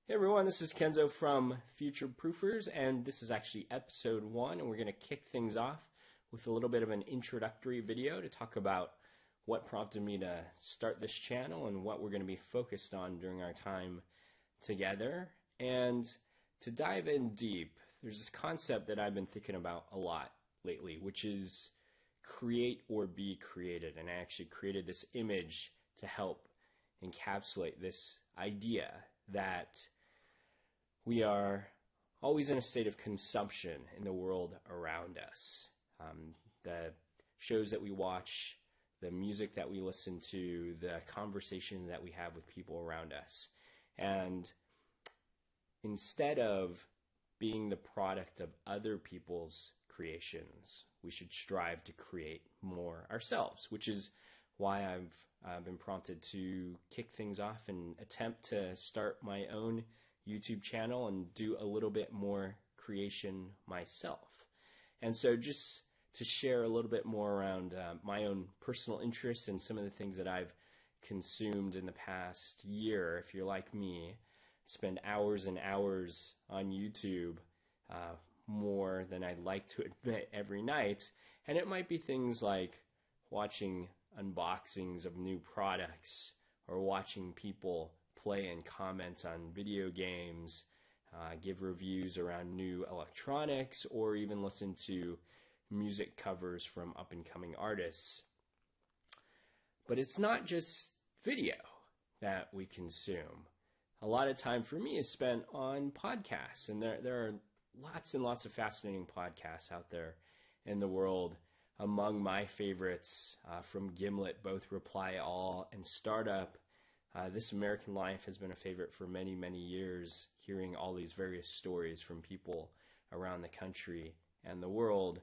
Hey everyone, this is Kenzo from FutureProofers, and this is actually episode 1, and we're going to kick things off with a little bit of an introductory video to talk about what prompted me to start this channel and what we're going to be focused on during our time together. And to dive in deep, there's this concept that I've been thinking about a lot lately, which is create or be created. And I actually created this image to help encapsulate this idea that we are always in a state of consumption in the world around us. The shows that we watch, the music that we listen to, the conversations that we have with people around us. And instead of being the product of other people's creations, we should strive to create more ourselves, which is why I've been prompted to kick things off and attempt to start my own YouTube channel and do a little bit more creation myself. And so just to share a little bit more around my own personal interests and some of the things that I've consumed in the past year. If you're like me, spend hours and hours on YouTube, more than I'd like to admit every night. And it might be things like watching unboxings of new products or watching people play and comment on video games, give reviews around new electronics, or even listen to music covers from up-and-coming artists. But it's not just video that we consume. A lot of time for me is spent on podcasts, and there are lots and lots of fascinating podcasts out there in the world. Among my favorites, from Gimlet, both Reply All and Startup, This American Life has been a favorite for many, many years, hearing all these various stories from people around the country and the world.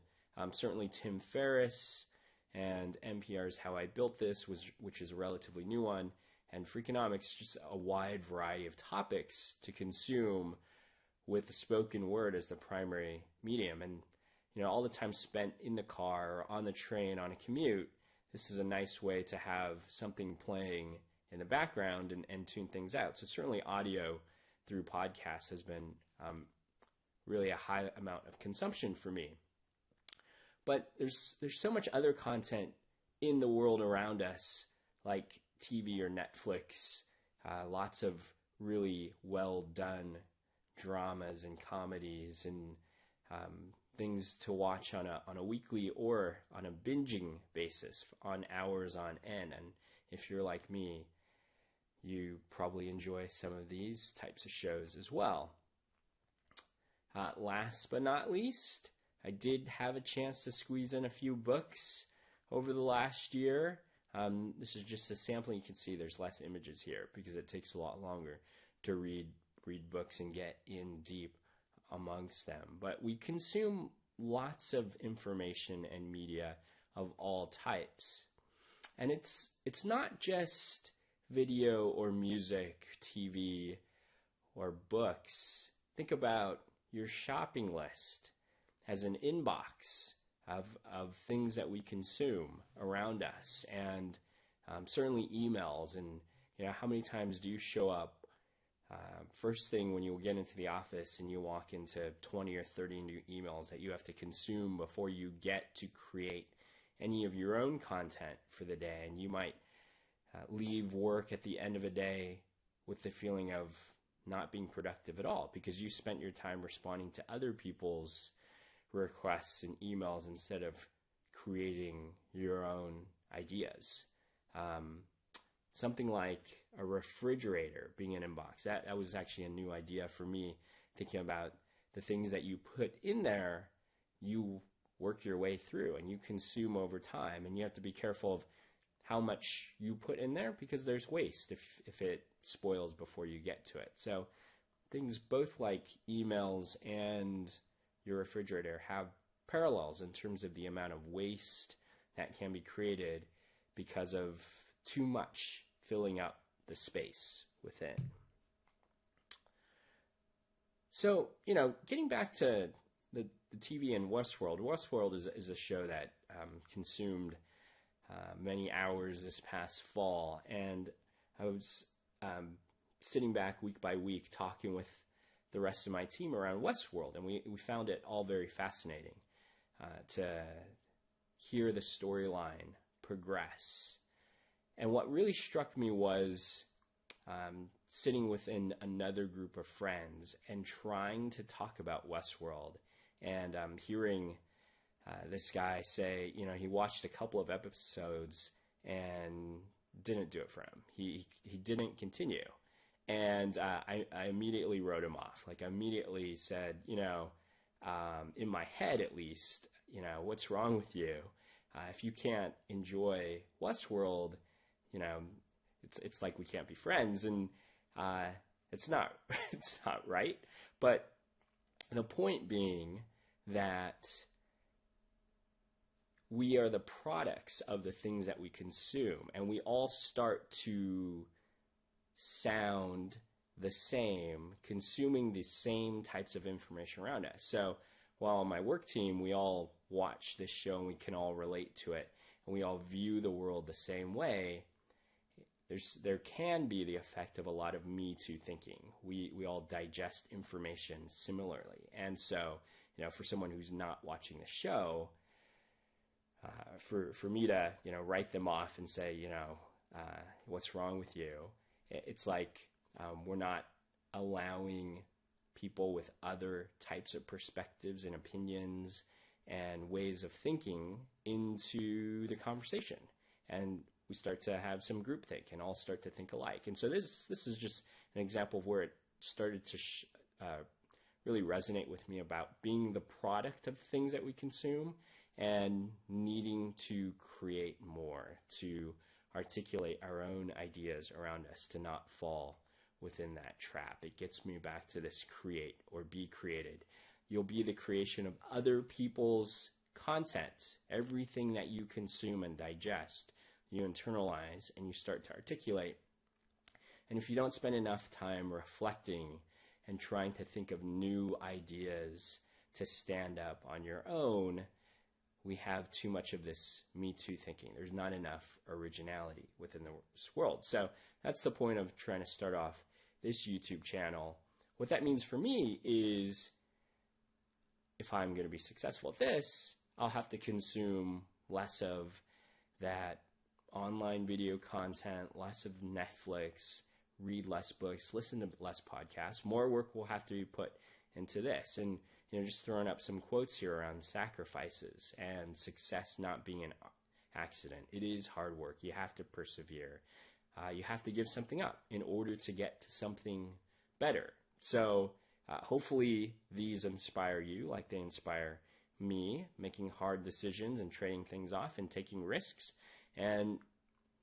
Certainly Tim Ferriss and NPR's How I Built This, which is a relatively new one, and Freakonomics, just a wide variety of topics to consume with the spoken word as the primary medium. And all the time spent in the car or on the train on a commute, this is a nice way to have something playing in the background and tune things out. So certainly audio through podcasts has been really a high amount of consumption for me. But there's so much other content in the world around us, like TV or Netflix, lots of really well done dramas and comedies and things to watch on a weekly or on a binging basis on hours on end. And if you're like me, you probably enjoy some of these types of shows as well. Last but not least, I did have a chance to squeeze in a few books over the last year. This is just a sampling. You can see there's less images here because it takes a lot longer to read books and get in deep amongst them. But we consume lots of information and media of all types. And it's not just video or music, TV, or books. Think about your shopping list as an inbox of things that we consume around us, and certainly emails. And how many times do you show up first thing when you get into the office and you walk into 20 or 30 new emails that you have to consume before you get to create any of your own content for the day? And you might leave work at the end of a day with the feeling of not being productive at all because you spent your time responding to other people's requests and emails instead of creating your own ideas. Something like a refrigerator being an inbox. That was actually a new idea for me, thinking about the things that you put in there, you work your way through and you consume over time. And you have to be careful of how much you put in there because there's waste if it spoils before you get to it. So things both like emails and your refrigerator have parallels in terms of the amount of waste that can be created because of too much filling up the space within. So, getting back to the TV and Westworld. Westworld is a show that consumed many hours this past fall, and I was sitting back week by week talking with the rest of my team around Westworld, and we found it all very fascinating to hear the storyline progress. And what really struck me was sitting within another group of friends and trying to talk about Westworld, and hearing this guy say, he watched a couple of episodes and didn't do it for him. He didn't continue. And I immediately wrote him off. Like, I immediately said, in my head at least, what's wrong with you? If you can't enjoy Westworld, it's like we can't be friends. And it's not right. But the point being that we are the products of the things that we consume, and we all start to sound the same, consuming the same types of information around us. So while on my work team, we all watch this show and we can all relate to it, and we all view the world the same way, there can be the effect of a lot of Me Too thinking. We all digest information similarly. And so, for someone who's not watching the show, for me to, write them off and say, what's wrong with you? It's like we're not allowing people with other types of perspectives and opinions and ways of thinking into the conversation. And we start to have some groupthink and all start to think alike. And so this is just an example of where it started to really resonate with me about being the product of things that we consume and needing to create more, to articulate our own ideas around us, to not fall within that trap. It gets me back to this create or be created. You'll be the creation of other people's content. Everything that you consume and digest, you internalize and you start to articulate. And if you don't spend enough time reflecting and trying to think of new ideas to stand up on your own, we have too much of this Me Too thinking. There's not enough originality within this world. So that's the point of trying to start off this YouTube channel. What that means for me is, if I'm going to be successful at this, I'll have to consume less of that online video content, less of Netflix, read less books, listen to less podcasts. More work will have to be put into this. And just throwing up some quotes here around sacrifices and success not being an accident. It is hard work. You have to persevere. You have to give something up in order to get to something better. So hopefully these inspire you like they inspire me, making hard decisions and trading things off and taking risks. And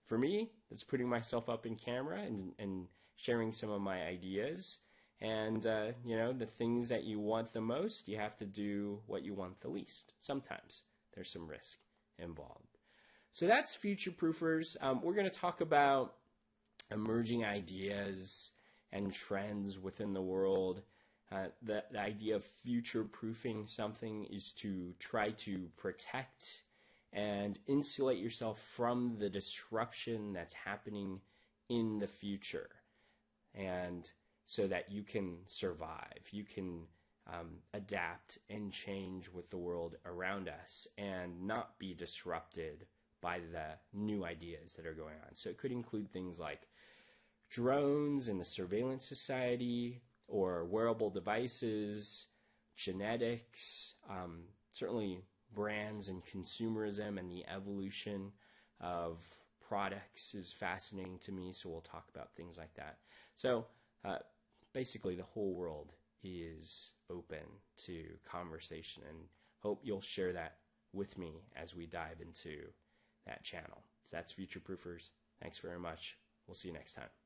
for me, it's putting myself up in camera and sharing some of my ideas. And, the things that you want the most, you have to do what you want the least. Sometimes there's some risk involved. So that's FutureProofers. We're going to talk about emerging ideas and trends within the world. The idea of future-proofing something is to try to protect and insulate yourself from the disruption that's happening in the future. And so that you can survive, you can adapt and change with the world around us and not be disrupted by the new ideas that are going on. So it could include things like drones in the surveillance society, or wearable devices, genetics, certainly brands and consumerism and the evolution of products is fascinating to me, so we'll talk about things like that. So basically, the whole world is open to conversation, and hope you'll share that with me as we dive into that channel. So that's FutureProofers. Thanks very much. We'll see you next time.